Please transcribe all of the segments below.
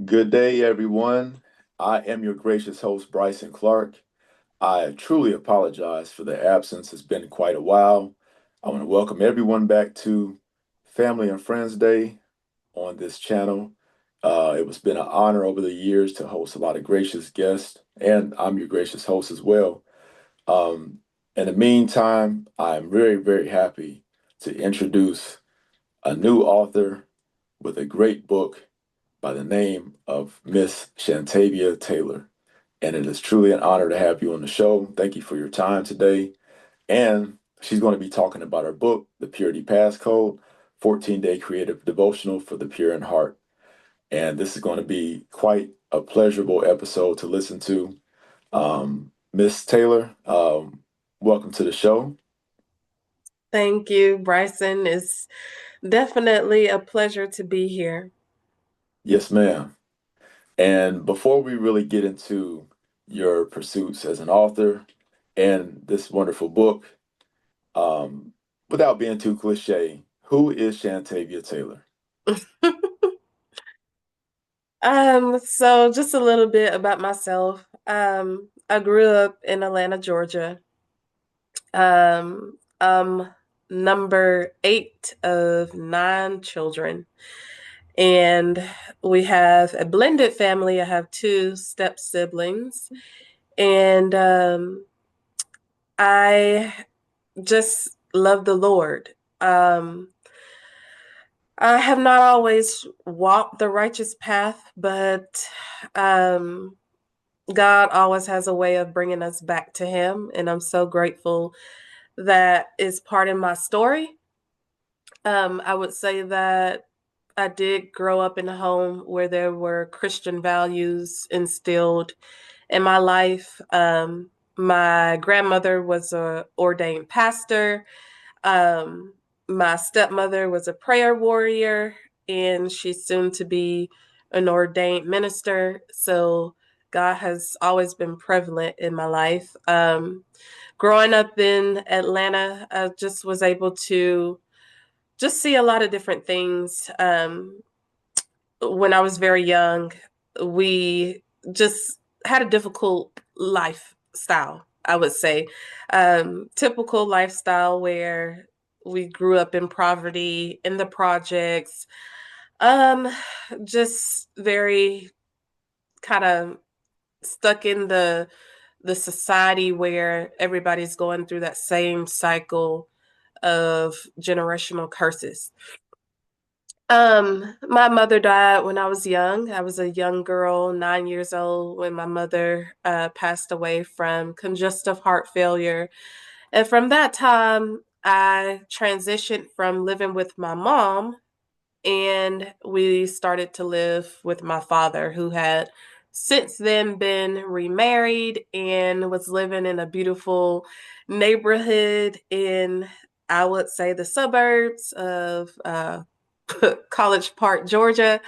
Good day, everyone. I am your gracious host, Bryson Clark. I truly apologize for the absence. It's been quite a while. I want to welcome everyone back to Family and Friends Day on this channel. It was been an honor over the years to host a lot of gracious guests, and I'm your gracious host as well. Um, in the meantime, I'm very, very happy to introduce a new author with a great book by the name of Miss Chantavia Taylor. And it is truly an honor to have you on the show. Thank you for your time today. And she's going to be talking about her book, The Purity Passcode, 14-day creative devotional for the pure in heart. And this is going to be quite a pleasurable episode to listen to. Miss Taylor, welcome to the show. Thank you, Bryson. It's definitely a pleasure to be here. Yes, ma'am. And before we really get into your pursuits as an author and this wonderful book, um, without being too cliche, who is Chantavia Taylor? So just a little bit about myself. I grew up in Atlanta, Georgia. I'm number 8 of 9 children, and we have a blended family. I have 2 step siblings, and I just love the Lord. Um, I have not always walked the righteous path, but um, God always has a way of bringing us back to Him. And I'm so grateful that is part of my story. I would say that I did grow up in a home where there were Christian values instilled in my life. My grandmother was a ordained pastor. Um, my stepmother was a prayer warrior, and she's soon to be an ordained minister. So God has always been prevalent in my life. Growing up in Atlanta, I just was able to just see a lot of different things. When I was very young, we just had a difficult lifestyle, I would say. Typical lifestyle where we grew up in poverty, in the projects, um, just very kind of stuck in the society where everybody's going through that same cycle of generational curses. My mother died when I was young. I was a young girl, 9 years old, when my mother passed away from congestive heart failure. And from that time, I transitioned from living with my mom, and we started to live with my father, who had since then been remarried and was living in a beautiful neighborhood in, I would say, the suburbs of College Park, Georgia.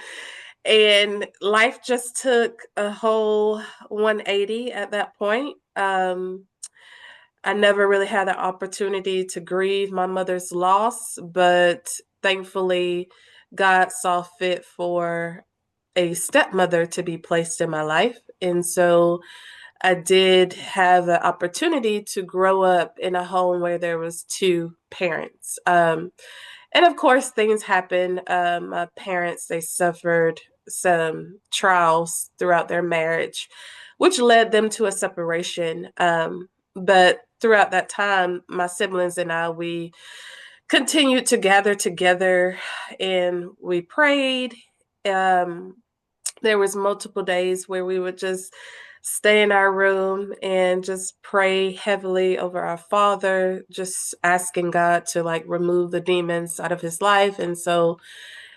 And life just took a whole 180 at that point. I never really had the opportunity to grieve my mother's loss, but thankfully, God saw fit for a stepmother to be placed in my life. And so I did have the opportunity to grow up in a home where there was 2 parents. And of course, things happen. My parents, they suffered some trials throughout their marriage, which led them to a separation. But throughout that time, my siblings and I, we continued to gather together and we prayed. Um, there was multiple days where we would just stay in our room and just pray heavily over our father, just asking God to like remove the demons out of his life, and so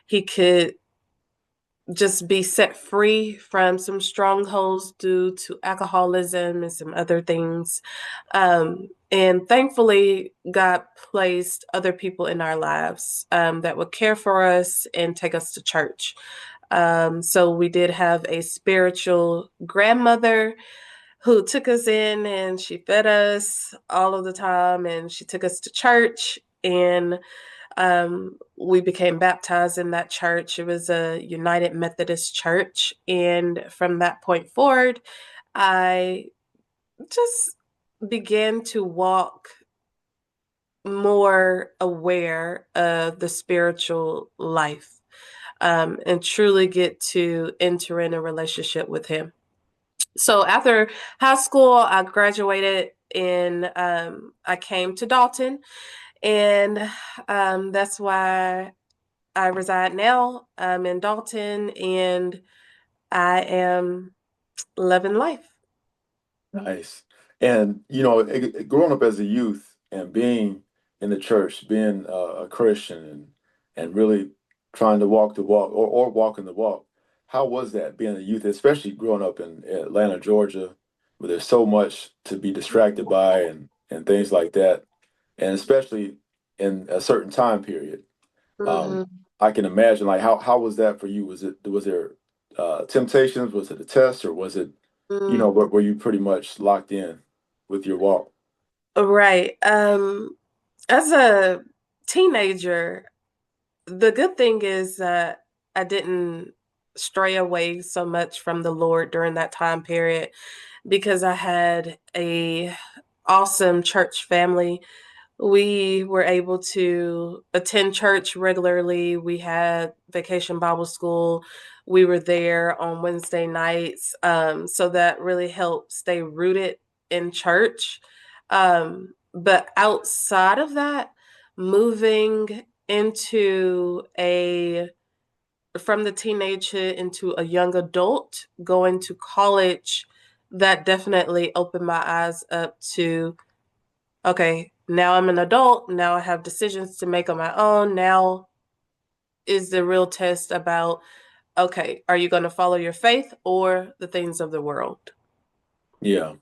he could just be set free from some strongholds due to alcoholism and some other things. And thankfully, God placed other people in our lives that would care for us and take us to church. So we did have a spiritual grandmother who took us in, and she fed us all of the time, and she took us to church. And We became baptized in that church. It was a United Methodist church. And from that point forward, I just began to walk more aware of the spiritual life, and truly get to enter in a relationship with Him. So after high school, I graduated and I came to Dalton, and that's why I reside now. I'm in Dalton, and I am loving life. Nice. And growing up as a youth and being in the church, being a Christian and really trying to walk the walk or walking the walk, how was that being a youth, especially growing up in Atlanta, Georgia, where there's so much to be distracted by and things like that, and especially in a certain time period. Um, Mhm. I can imagine like how was that for you? Was there temptations? Was it a test or was it, Mm, were you pretty much locked in with your walk? right. As a teenager, the good thing is that I didn't stray away so much from the Lord during that time period because I had a awesome church family. We were able to attend church regularly. We had vacation Bible school. We were there on Wednesday nights. So that really helped stay rooted in church. But outside of that, moving into a from the teenagehood into a young adult, going to college, that definitely opened my eyes up to, okay, now I'm an adult. Now I have decisions to make on my own. Now is the real test about, okay, are you going to follow your faith or the things of the world? Yeah.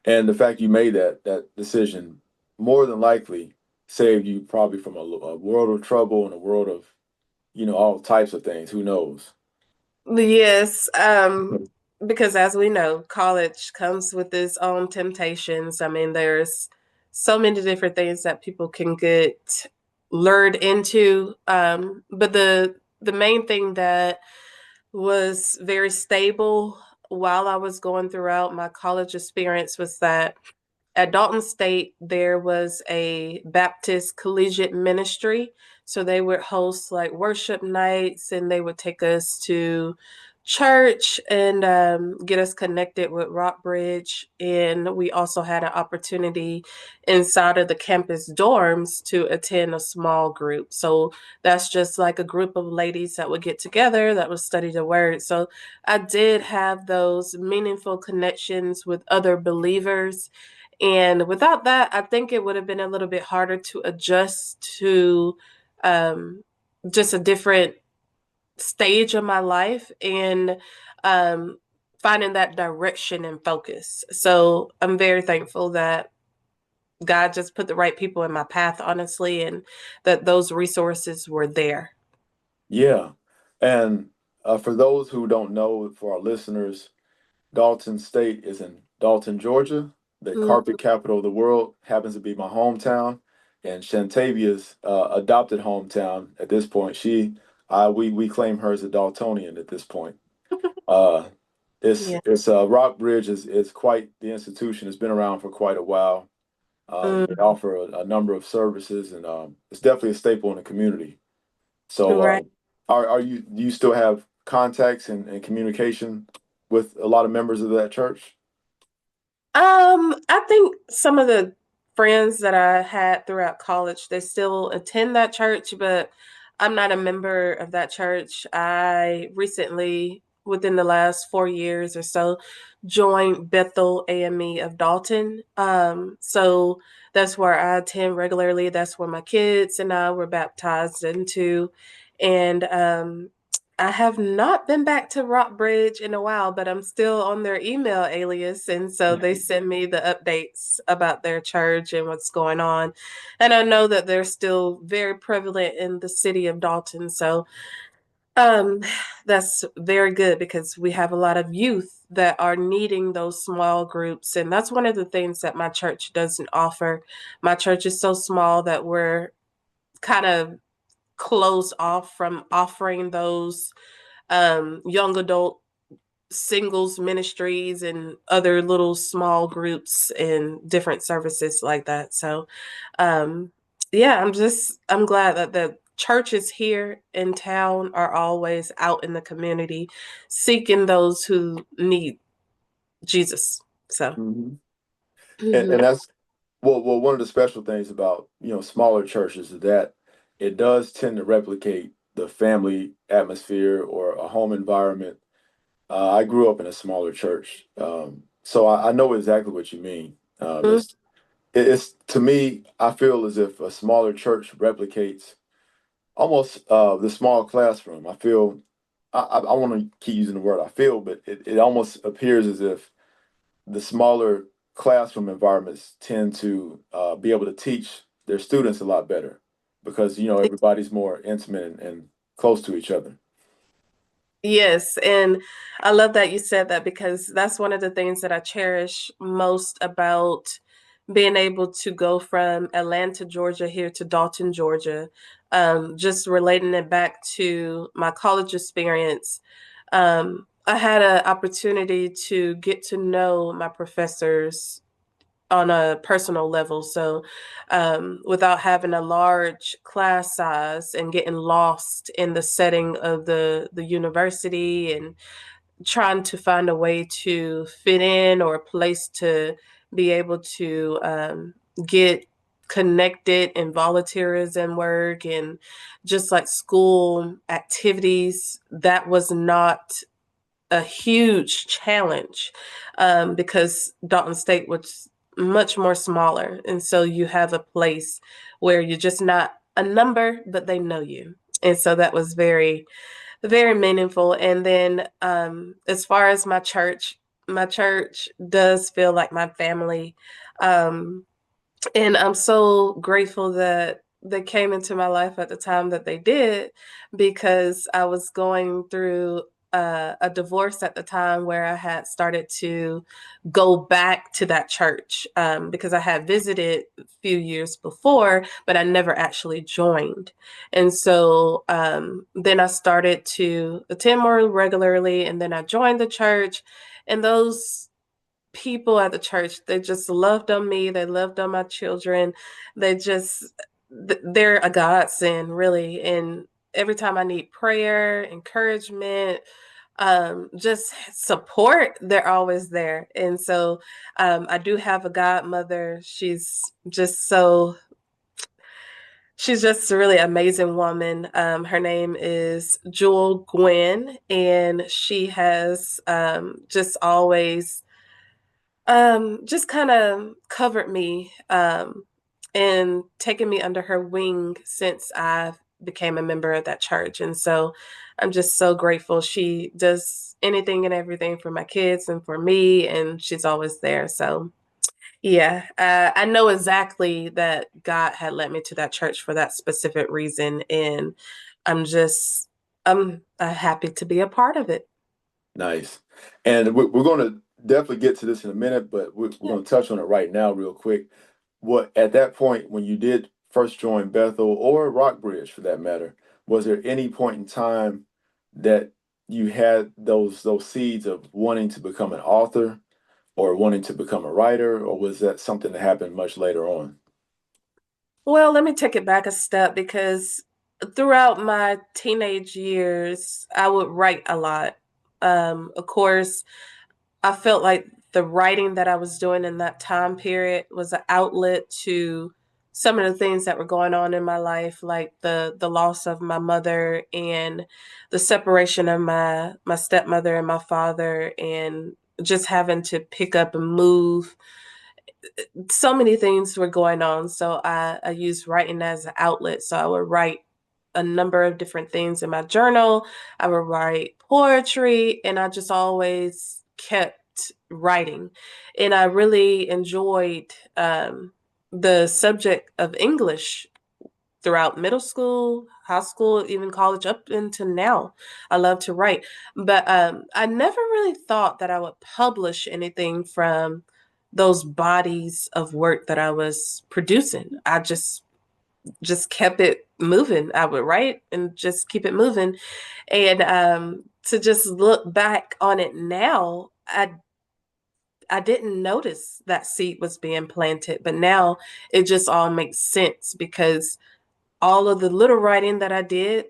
And the fact you made that decision more than likely saved you probably from a world of trouble and a world of, all types of things. Who knows? Yes, because as we know, college comes with its own temptations. I mean, there's so many different things that people can get lured into. But the main thing that was very stable while I was going throughout my college experience was that at Dalton State, there was a Baptist collegiate ministry. So they would host like worship nights and they would take us to church and get us connected with Rockbridge. And we also had an opportunity inside of the campus dorms to attend a small group. So that's just like a group of ladies that would get together that would study the word. So I did have those meaningful connections with other believers, and without that, I think it would have been a little bit harder to adjust to um, just a different stage of my life and um, finding that direction and focus. So I'm very thankful that God just put the right people in my path, honestly, and that those resources were there. Yeah. And for those who don't know, for our listeners, Dalton State is in Dalton, Georgia, the Mm, carpet capital of the world. Happens to be my hometown, and Chantavia's adopted hometown. At this point, we claim her as a Daltonian. At this point, uh, yeah. Rockbridge is quite the institution. It's been around for quite a while. They Mm, offer a number of services, and it's definitely a staple in the community. So, right. do you still have contacts and communication with a lot of members of that church? I think some of the friends that I had throughout college, they still attend that church, but I'm not a member of that church. I recently, within the last 4 years or so, joined Bethel AME of Dalton. So that's where I attend regularly. That's where my kids and I were baptized into. And I have not been back to Rockbridge in a while, but I'm still on their email alias. And so they send me the updates about their church and what's going on. And I know that they're still very prevalent in the city of Dalton. So um, that's very good because we have a lot of youth that are needing those small groups. And that's one of the things that my church doesn't offer. My church is so small that we're kind of closed off from offering those young adult singles ministries and other little small groups and different services like that. So, um, yeah, I'm glad that the churches here in town are always out in the community seeking those who need Jesus. So, Hmm. And mhm. that's one of the special things about, smaller churches is that it does tend to replicate the family atmosphere or a home environment. I grew up in a smaller church, so I know exactly what you mean. It's to me, I feel as if a smaller church replicates almost the small classroom. I feel I want to keep using the word I feel, but it almost appears as if the smaller classroom environments tend to be able to teach their students a lot better because everybody's more intimate and close to each other. Yes, and I love that you said that because that's one of the things that I cherish most about being able to go from Atlanta, Georgia, here to Dalton, Georgia. Just relating it back to my college experience, I had an opportunity to get to know my professors on a personal level. So, without having a large class size and getting lost in the setting of the university and trying to find a way to fit in or a place to be able to get connected in volunteerism work and just like school activities, that was not a huge challenge because Dalton State was much more smaller. And so you have a place where you're just not a number, but they know you. And so that was very, very meaningful. And then as far as my church does feel like my family. Um, and I'm so grateful that they came into my life at the time that they did because I was going through a divorce at the time where I had started to go back to that church because I had visited a few years before, but I never actually joined. And so then I started to attend more regularly, and then I joined the church. And those people at the church, they just loved on me, they loved on my children, they just they're a godsend really. And every time I need prayer, encouragement, just support, they're always there. And so I do have a godmother. She's just a really amazing woman. Her name is Jewel Gwen, and she has just always just kind of covered me and taken me under her wing since I became a member of that church. And so I'm just so grateful. She does anything and everything for my kids and for me, and she's always there. So yeah, I know exactly that God had led me to that church for that specific reason, and I'm just I'm happy to be a part of it. Nice. And we're going to definitely get to this in a minute, but we're Yeah. going to touch on it right now, real quick. What at that point when you did first join Bethel or Rockbridge, for that matter, was there any point in time that you had those seeds of wanting to become an author or wanting to become a writer, or was that something that happened much later on? Well, let me take it back a step because throughout my teenage years, I would write a lot. Of course, I felt like the writing that I was doing in that time period was an outlet to some of the things that were going on in my life, like the loss of my mother and the separation of my stepmother and my father, and just having to pick up and move. So many things were going on. So I used writing as an outlet. So I would write a number of different things in my journal. I would write poetry, and I just always kept writing. And I really enjoyed the subject of English throughout middle school, high school, even college, up into now. I love to write. But I never really thought that I would publish anything from those bodies of work that I was producing. I just kept it moving. I would write and just keep it moving. And to just look back on it now, I didn't notice that seed was being planted, but now it just all makes sense because all of the little writing that I did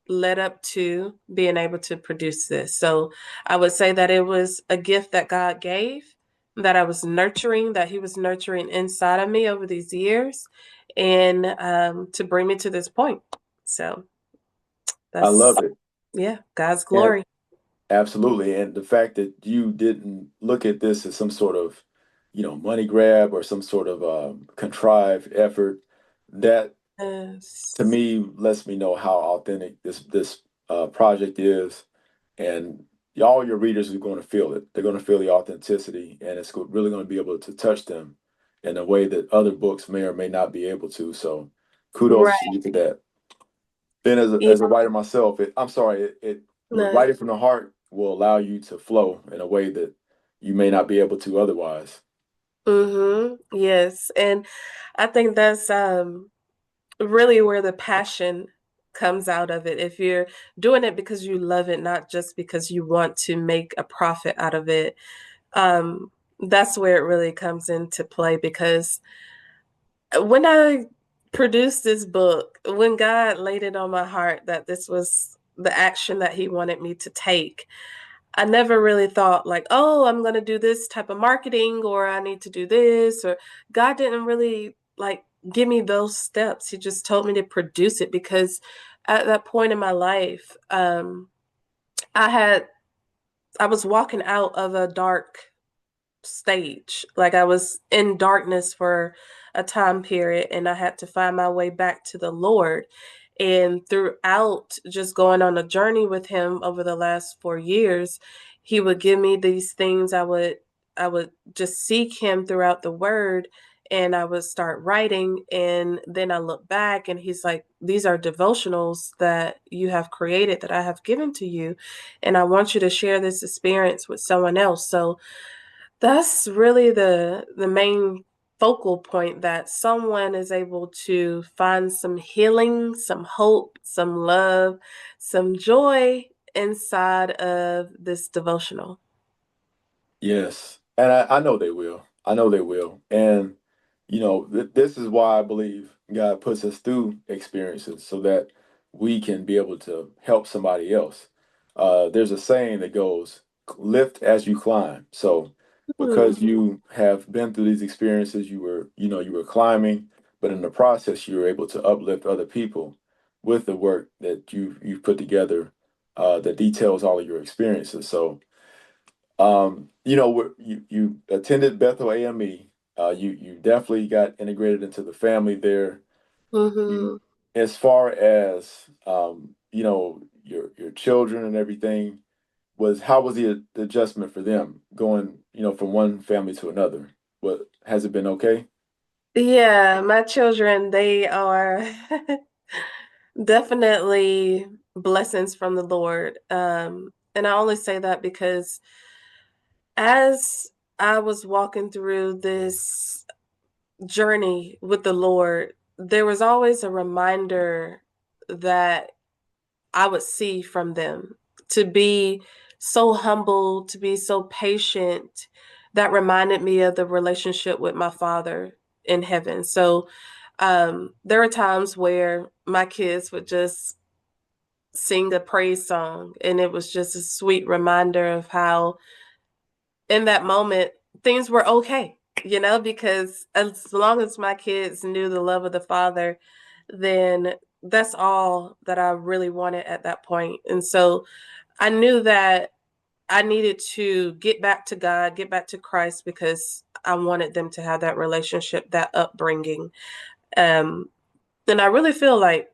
led up to being able to produce this. So I would say that it was a gift that God gave, that I was nurturing, that He was nurturing inside of me over these years, and to bring me to this point. So I that's, love it. yeah, God's And glory. absolutely. And the fact that you didn't look at this as some sort of, money grab or some sort of contrived effort, that to Yes. me lets me know how authentic this project is, and all your readers are going to feel it. They're going to feel the authenticity, and it's really going to be able to touch them in a way that other books may or may not be able to. So, kudos to Right. you for that. Then, as a, Yeah. as a writer myself, I'm sorry, it No. writing from the heart will allow you to flow in a way that you may not be able to otherwise. Yes. And I think that's really where the passion comes out of it. If you're doing it because you love it, not just because you want to make a profit out of it, um, that's where it really comes into play. Because when I produced this book, when God laid it on my heart that this was the action that He wanted me to take, I never really thought like, oh, I'm going to do this type of marketing or I need to do this, or God didn't really like give me those steps. He just told me to produce it because at that point in my life, I had I was walking out of a dark stage. Like I was in darkness for a time period and I had to find my way back to the Lord. And throughout just going on a journey with him over the last 4 years, he would give me these things. I would just seek him throughout the word and I would start writing and then I look back and he's like, these are devotionals that you have created that I have given to you and I want you to share this experience with someone else. So that's really the main focal point, that someone is able to find some healing, some hope, some love, some joy inside of this devotional. Yes, and I know they will. I know they will. And this is why I believe God puts us through experiences so that we can be able to help somebody else. There's a saying that goes, "Lift as you climb." So, Hmm. because you have been through these experiences, you were climbing, but in the process, you were able to uplift other people with the work that you've put together that details all of your experiences. So. You attended Bethel AME. You definitely got integrated into the family there. You, Hmm. as far as your children and everything, how was the adjustment for them going, from one family to another? What has it been okay? Yeah, my children, they are definitely blessings from the Lord. And I only say that because as I was walking through this journey with the Lord, there was always a reminder that I would see from them, to be so humble, to be so patient. That reminded me of the relationship with my Father in heaven. So there are times where my kids would just sing a praise song, and it was just a sweet reminder of how in that moment things were okay, because as long as my kids knew the love of the Father, then that's all that I really wanted at that point. And so I knew that I needed to get back to God, get back to Christ, because I wanted them to have that relationship, that upbringing. um and I really feel like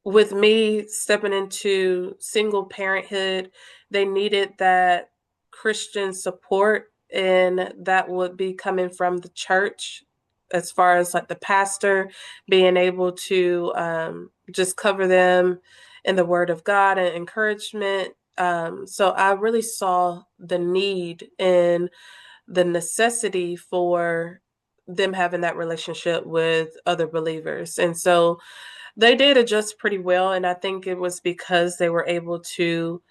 with me stepping into single parenthood, they needed that Christian support, and that would be coming from the church, as far as like the pastor being able to just cover them in the Word of God and encouragement. So I really saw the need and the necessity for them having that relationship with other believers. And so They did adjust pretty well, and I think it was because they were able to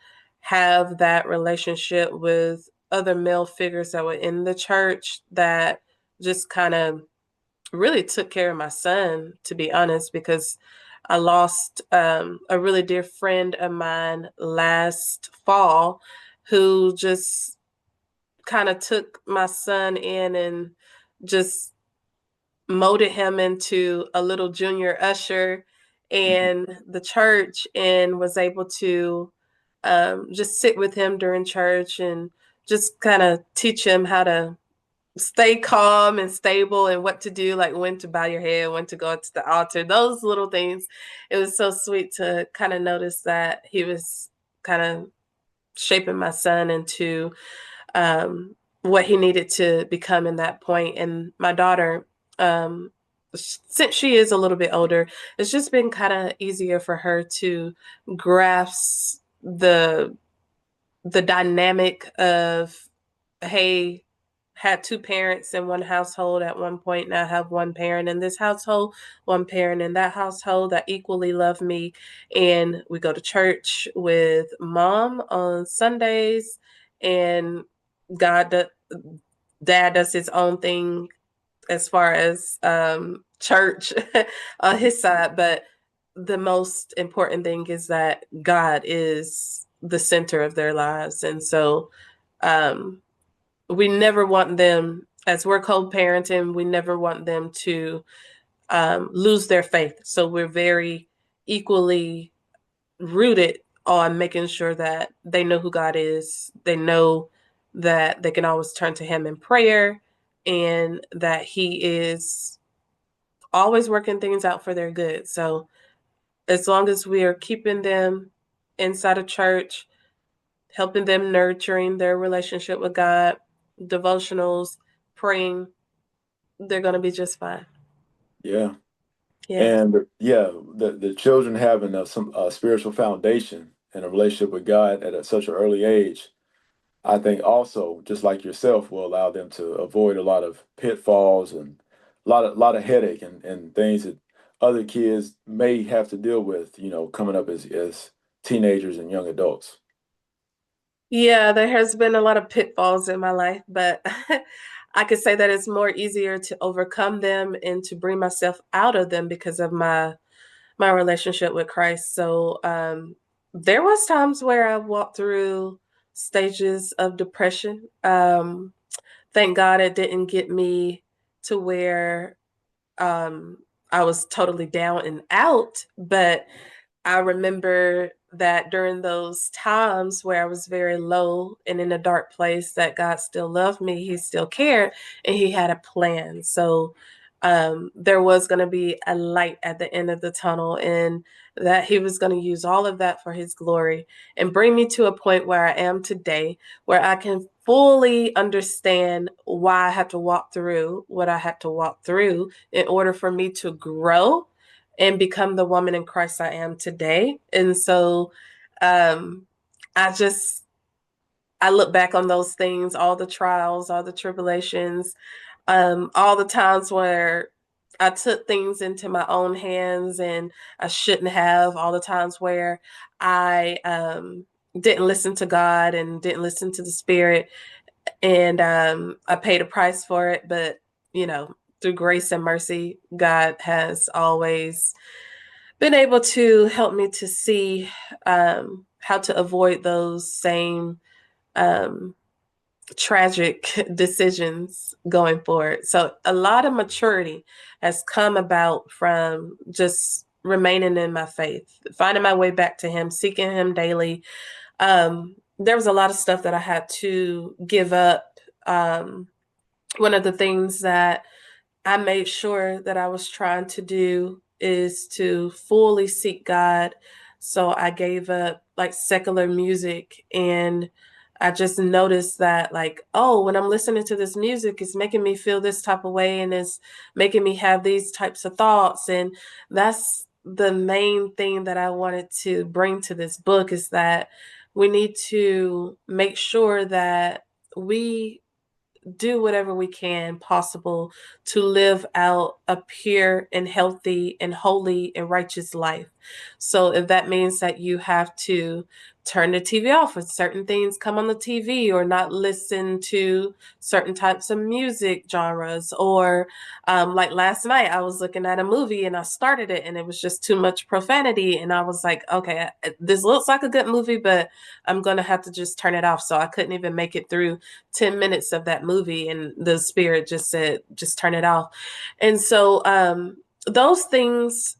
have that relationship with other male figures that were in the church that just kind of really took care of my son, to be honest, because I lost a really dear friend of mine last fall who just kind of took my son in and just molded him into a little junior usher Mhm. in the church and was able to just sit with him during church and just kind of teach him how to stay calm and stable and what to do, like when to bow your head, when to go to the altar, those little things. It was so sweet to kind of notice that he was kind of shaping my son into what he needed to become in that point. And my daughter, since she is a little bit older, it's just been kind of easier for her to grasp the dynamic of, hey, had two parents in one household at one point. Now I have one parent in this household, one parent in that household that equally love me. And we go to church with mom on Sundays, and God, dad does his own thing as far as church on his side. But the most important thing is that God is the center of their lives. And so, um, we never want them, as we're co-parenting, we never want them to lose their faith. So we're very equally rooted on making sure that they know who God is. They know that they can always turn to Him in prayer, and that He is always working things out for their good. So as long as we are keeping them inside of church, helping them nurturing their relationship with God, devotionals, praying, they're going to be just fine. Yeah. Yeah. And yeah, the children having some spiritual foundation and a relationship with God at such an early age, I think also, just like yourself, will allow them to avoid a lot of pitfalls and a lot of headache and things that other kids may have to deal with, coming up as teenagers and young adults. Yeah, there has been a lot of pitfalls in my life, but I could say that it's more easier to overcome them and to bring myself out of them because of my relationship with Christ. So there was times where I walked through stages of depression. Thank God it didn't get me to where um, I was totally down and out, but I remember that during those times where I was very low and in a dark place, that God still loved me, He still cared, and He had a plan. So there was going to be a light at the end of the tunnel, and that He was going to use all of that for His glory and bring me to a point where I am today, where I can fully understand why I had to walk through what I had to walk through in order for me to grow and become the woman in Christ I am today. And so um, I just, I look back on those things, all the trials, all the tribulations, all the times where I took things into my own hands and I shouldn't have, all the times where I didn't listen to God and didn't listen to the Spirit. And I paid a price for it. But, you know, through grace and mercy, God has always been able to help me to see how to avoid those same um, tragic decisions going forward. So a lot of maturity has come about from just remaining in my faith, finding my way back to Him, seeking Him daily. There was a lot of stuff that I had to give up. One of the things that I made sure that I was trying to do is to fully seek God. So I gave up like secular music, and I just noticed that, like, oh, when I'm listening to this music, it's making me feel this type of way and it's making me have these types of thoughts. And that's the main thing that I wanted to bring to this book, is that we need to make sure that we do whatever we can possible to live out a pure and healthy and holy and righteous life. So if that means that you have to turn the TV off when certain things come on the TV, or not listen to certain types of music genres, or like last night I was looking at a movie and I started it and it was just too much profanity, and I was like, okay, this looks like a good movie, but I'm gonna have to just turn it off. So I couldn't even make it through 10 minutes of that movie, and the spirit just said, just turn it off. And so those things,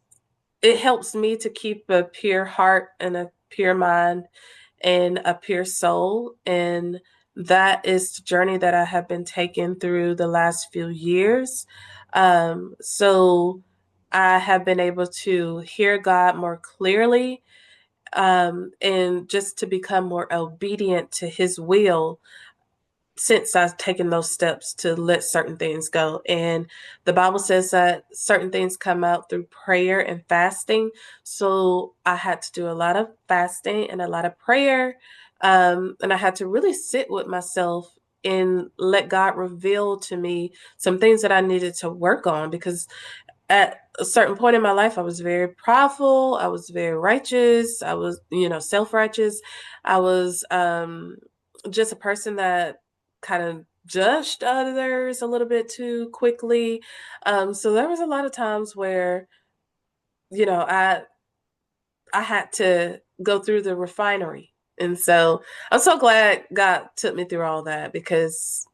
it helps me to keep a pure heart and a pure mind and a pure soul. And that is the journey that I have been taking through the last few years. So I have been able to hear God more clearly, and just to become more obedient to his will since I've taken those steps to let certain things go. And the Bible says that certain things come out through prayer and fasting. So I had to do a lot of fasting and a lot of prayer. And I had to really sit with myself and let God reveal to me some things that I needed to work on, because at a certain point in my life, I was very prideful. I was very righteous. I was, self righteous. I was just a person that kind of judged others a little bit too quickly. So there was a lot of times where, you know, I I had to go through the refinery. And so I'm so glad God took me through all that, because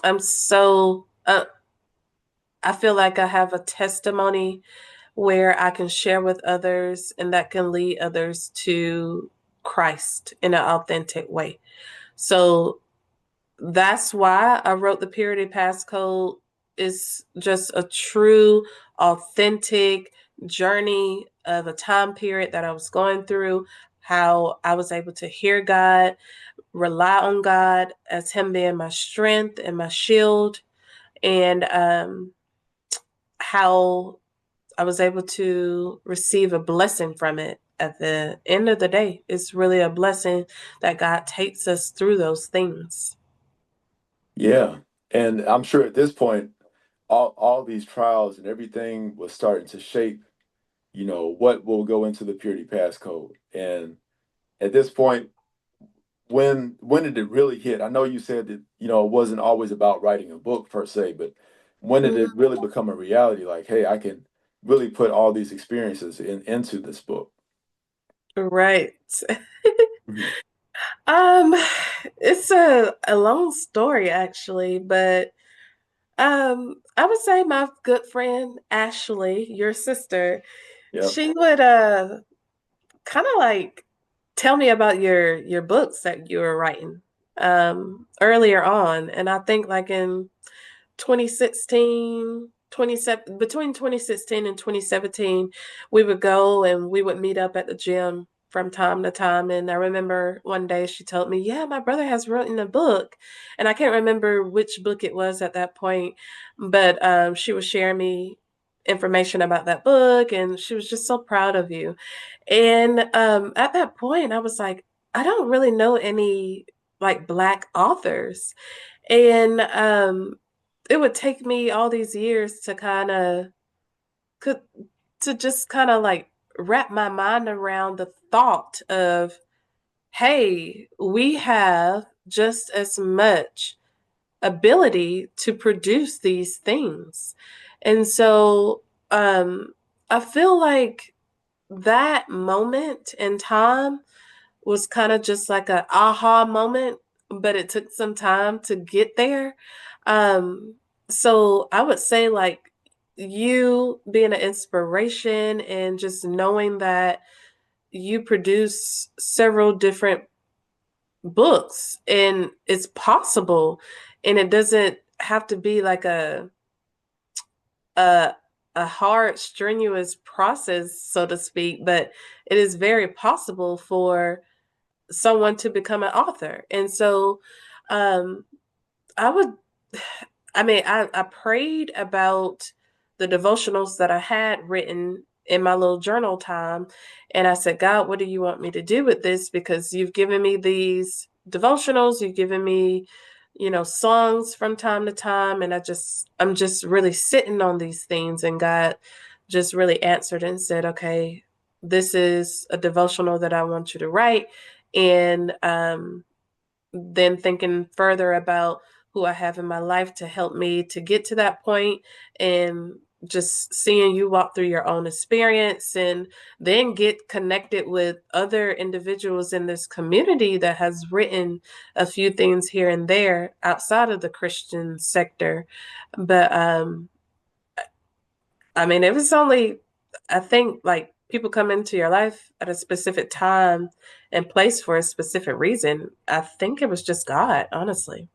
I'm so I feel like I have a testimony where I can share with others and that can lead others to Christ in an authentic way. So that's why I wrote the Purity Passcode. Is just a true, authentic journey of a time period that I was going through, how I was able to hear God, rely on God as Him being my strength and my shield, and how I was able to receive a blessing from it at the end of the day. It's really a blessing that God takes us through those things. Yeah. And I'm sure at this point, all these trials and everything was starting to shape, what will go into the Purity Passcode. And at this point, when did it really hit? I know you said that, it wasn't always about writing a book per se, but when did Mm, it really become a reality? Like, hey, I can really put all these experiences into this book. right. Mhm. Um, it's a long story actually, but I would say my good friend Ashley, your sister, Yep. she would kind of like tell me about your books that you were writing earlier on. And I think like in 2016, 27, between 2016 and 2017, we would go and we would meet up at the gym from time to time. And I remember one day she told me, yeah, my brother has written a book. And I can't remember which book it was at that point, but she was sharing me information about that book, and she was just so proud of you. And at that point, I was like, I don't really know any like Black authors. And it would take me all these years to kind of could to just kind of like wrap my mind around the thought of, hey, we have just as much ability to produce these things. And so I feel like that moment in time was kind of just like a aha moment, but it took some time to get there. Um, so I would say like you being an inspiration and just knowing that you produce several different books and it's possible, and it doesn't have to be like a a hard strenuous process, so to speak, but it is very possible for someone to become an author. And so um I would I mean I prayed about the devotionals that I had written in my little journal time, and I said, God, what do you want me to do with this? Because you've given me these devotionals, you've given me, songs from time to time, and I'm just really sitting on these things, and God just really answered and said, "Okay, this is a devotional that I want you to write." And then thinking further about who I have in my life to help me to get to that point, and just seeing you walk through your own experience, and then get connected with other individuals in this community that has written a few things here and there outside of the Christian sector. But I mean, it was only, I think, like people come into your life at a specific time and place for a specific reason. I think it was just God, honestly.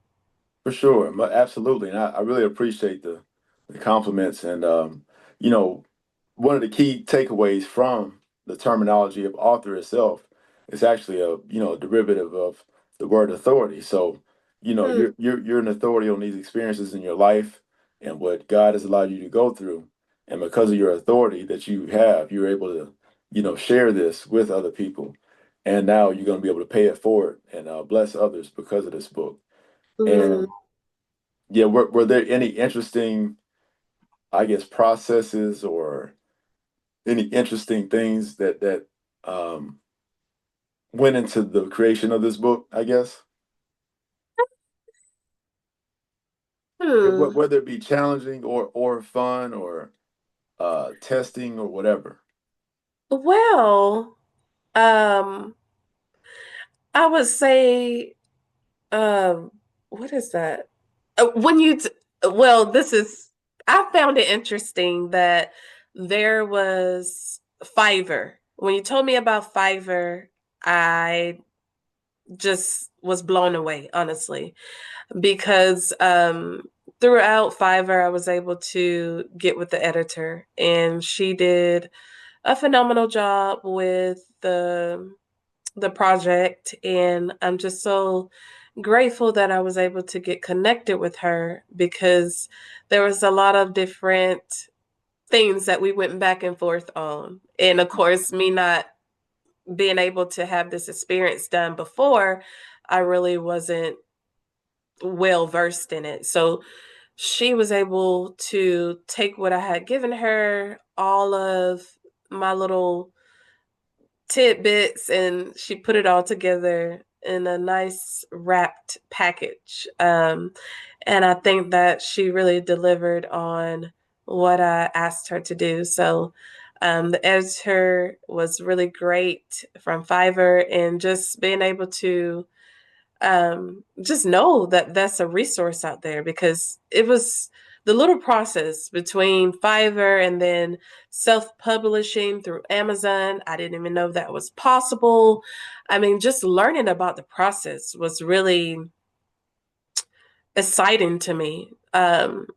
For sure, absolutely, and I really appreciate the compliments. And you know, one of the key takeaways from the terminology of author itself is actually a derivative of the word authority. So, Hmm. you're an authority on these experiences in your life and what God has allowed you to go through, and because of your authority that you have, you're able to share this with other people, and now you're going to be able to pay it forward and bless others because of this book. Mm. And yeah, were there any interesting, I guess, processes or any interesting things that um, went into the creation of this book, I guess? Hmm. Whether it be challenging or fun or testing or whatever. Well, um, I would say, um, what is that? When you, well, I found it interesting that there was Fiverr. When you told me about Fiverr, I just was blown away, honestly, because throughout Fiverr, I was able to get with the editor, and she did a phenomenal job with the project, and I'm just so grateful that I was able to get connected with her, because there was a lot of different things that we went back and forth on. And of course, me not being able to have this experience done before, I really wasn't well versed in it. So she was able to take what I had given her, all of my little tidbits, and she put it all together in a nice wrapped package. And I think that she really delivered on what I asked her to do. So the editor was really great from Fiverr, and just being able to just know that that's a resource out there, because it was the little process between Fiverr and then self-publishing through Amazon. I didn't even know that was possible. I mean, just learning about the process was really exciting to me.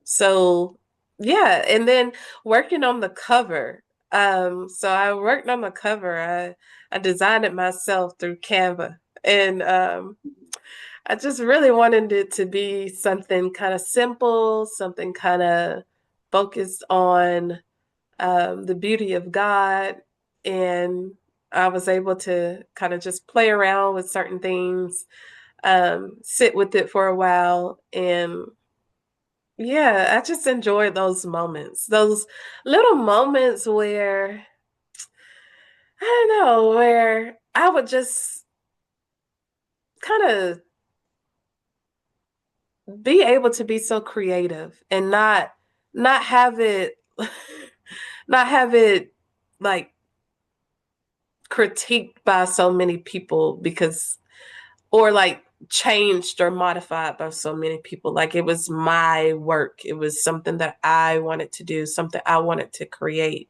So yeah, and then working on the cover. So I worked on the cover. I designed it myself through Canva, and I just really wanted it to be something kind of simple, something kind of focused on the beauty of God. And I was able to kind of just play around with certain things, sit with it for a while. And yeah, I just enjoyed those moments, those little moments where, I don't know, where I would just kind of be able to be so creative and not have it not have it like critiqued by so many people, because or like changed or modified by so many people. Like it was my work, it was something that I wanted to do, something I wanted to create.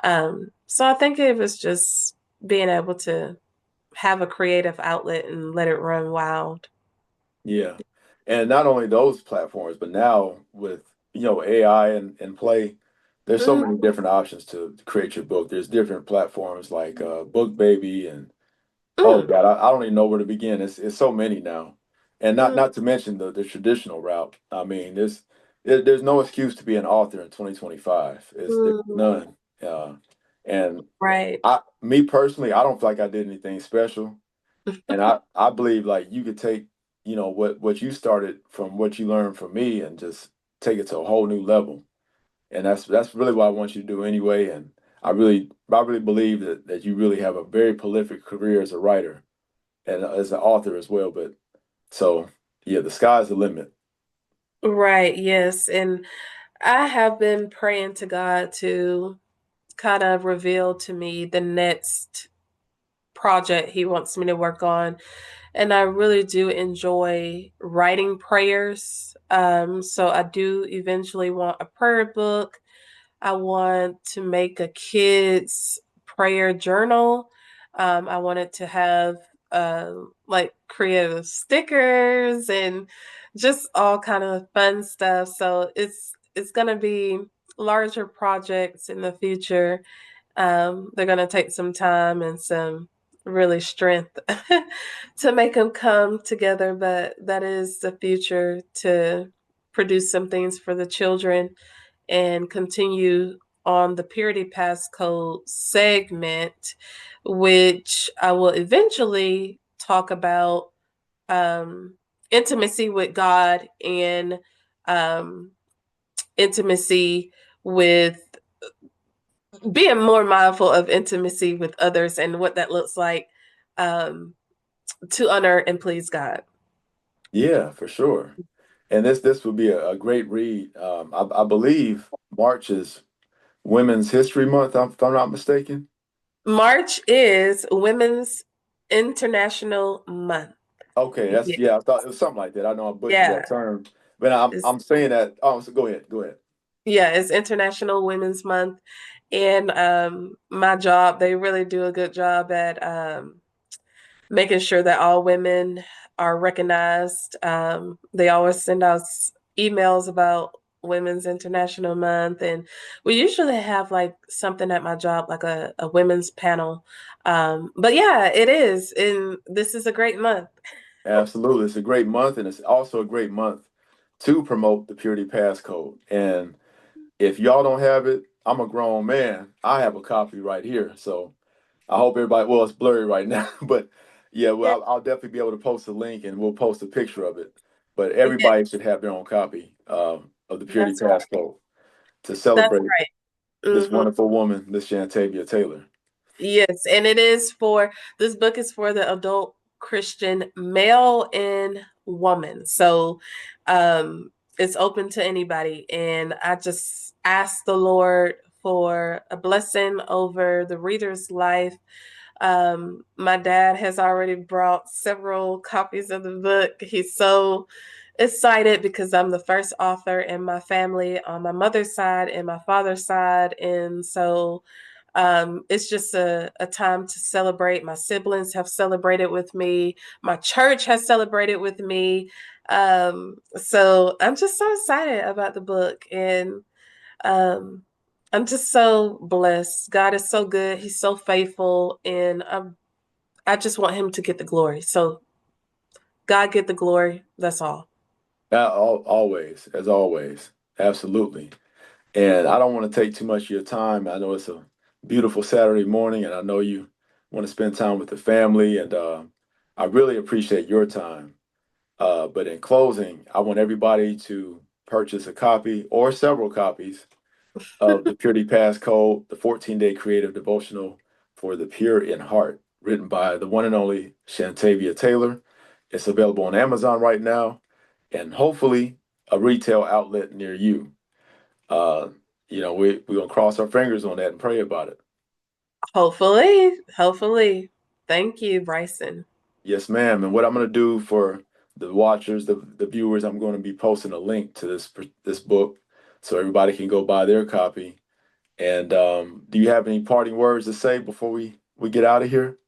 So I think it was just being able to have a creative outlet and let it run wild. Yeah. And not only those platforms, but now with, AI and play, there's so many Mm, different options to create your book. There's different platforms like Book Baby and oh mm, God, I don't even know where to begin. It's so many now. And mm, not to mention the traditional route. I mean, there's no excuse to be an author in 2025. There's mm. none. And Right. me personally, I don't feel like I did anything special. And I believe like you could take what you started from what you learned from me and just take it to a whole new level. And that's really what I want you to do anyway. And I really believe that you really have a very prolific career as a writer and as an author as well. But so yeah, the sky's the limit. Right, yes. And I have been praying to God to kind of reveal to me the next project He wants me to work on. And I really do enjoy writing prayers. So I do eventually want a prayer book. I want to make a kids prayer journal. I wanted to have like creative stickers and just all kind of fun stuff. So it's gonna be larger projects in the future. They're gonna take some time and some really strength to make them come together, but that is the future, to produce some things for the children and continue on the Purity Passcode segment, which I will eventually talk about um, intimacy with God and um, intimacy with being more mindful of intimacy with others and what that looks like um, to honor and please God. Yeah, for sure. And this would be a great read. I believe March is Women's History Month, if I'm not mistaken. March is Women's International Month. Okay, Yeah. yeah. I thought it was something like that. I know I butchered that Yeah. term, but I'm It's, I'm saying that. Oh, so go ahead, go ahead. yeah, it's International Women's Month. And my job, they really do a good job at making sure that all women are recognized. They always send us emails about Women's International Month, and we usually have like something at my job, like a women's panel. But yeah, it is, and this is a great month. Absolutely, it's a great month, and it's also a great month to promote the Purity Passcode. And if y'all don't have it, I'm a grown man. I have a copy right here, so I hope everybody. Well, it's blurry right now, but yeah, Yeah, well, I'll definitely be able to post a link, and we'll post a picture of it. But yeah, everybody should have their own copy of the Purity that's right. Passcode to That's celebrate right. this Hmm. wonderful woman, this Chantavia Taylor. Yes, and it is for this book is for the adult Christian male and woman. So it's open to anybody. And I just ask the Lord for a blessing over the reader's life. My dad has already brought several copies of the book. He's so excited because I'm the first author in my family on my mother's side and my father's side. And so it's just a time to celebrate. My siblings have celebrated with me. My church has celebrated with me. So I'm just so excited about the book, and um, I'm just so blessed. God is so good. He's so faithful, and I just want Him to get the glory. So God get the glory. That's all. Always, as always, absolutely. And I don't want to take too much of your time. I know it's a beautiful Saturday morning, and I know you want to spend time with the family, and I really appreciate your time. But in closing, I want everybody to purchase a copy or several copies of the Purity Passcode, the 14-day creative devotional for the pure in heart, written by the one and only Chantavia Taylor. It's available on Amazon right now, and hopefully a retail outlet near you. Uh, we're gonna cross our fingers on that and pray about it. Hopefully, hopefully. Thank you, Bryson. Yes, ma'am. And what I'm gonna do for the watchers, the viewers, I'm going to be posting a link to this book so everybody can go buy their copy. And do you have any parting words to say before we get out of here?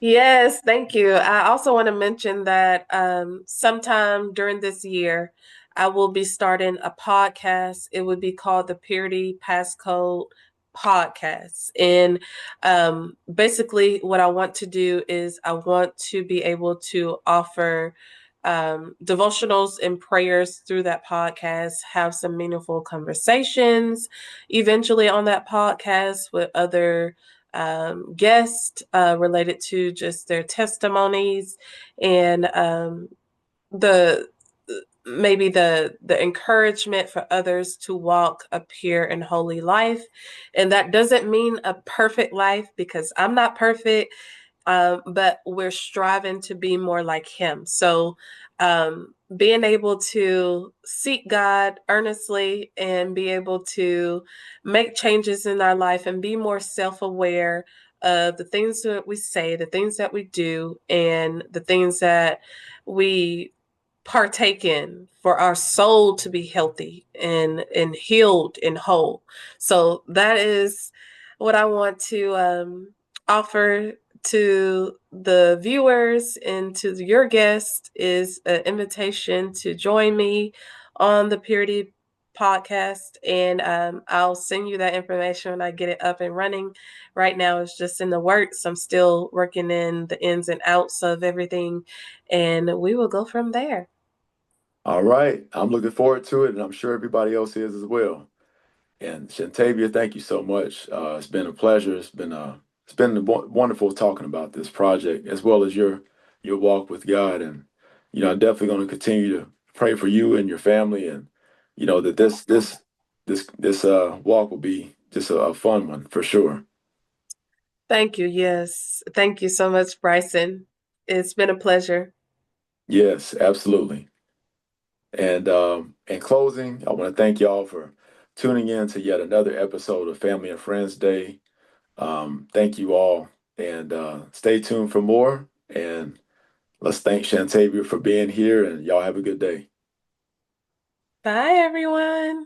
Yes, thank you. I also want to mention that sometime during this year, I will be starting a podcast. It would be called the Purity Passcode Podcast. And basically, what I want to do is I want to be able to offer devotionals and prayers through that podcast, have some meaningful conversations eventually on that podcast with other guests related to just their testimonies and the maybe the encouragement for others to walk a pure and holy life. And that doesn't mean a perfect life because I'm not perfect, but we're striving to be more like Him. So, being able to seek God earnestly and be able to make changes in our life and be more self aware of the things that we say, the things that we do, and the things that we partake in for our soul to be healthy and healed and whole. So that is what I want to offer to the viewers and to your guest is an invitation to join me on the Purity podcast, and I'll send you that information when I get it up and running. Right now it's just in the works. I'm still working in the ins and outs of everything, and we will go from there. All right. I'm looking forward to it, and I'm sure everybody else is as well. And Chantavia, thank you so much. It's been a pleasure. It's been wonderful talking about this project as well as your walk with God. And I'm definitely going to continue to pray for you and your family, and that this walk will be just a fun one for sure. Thank you. Yes. Thank you so much, Bryson. It's been a pleasure. Yes, absolutely. And in closing, I want to thank y'all for tuning in to yet another episode of Family and Friends Day. Thank you all, and stay tuned for more. And let's thank Shantavia for being here, and y'all have a good day. Bye, everyone.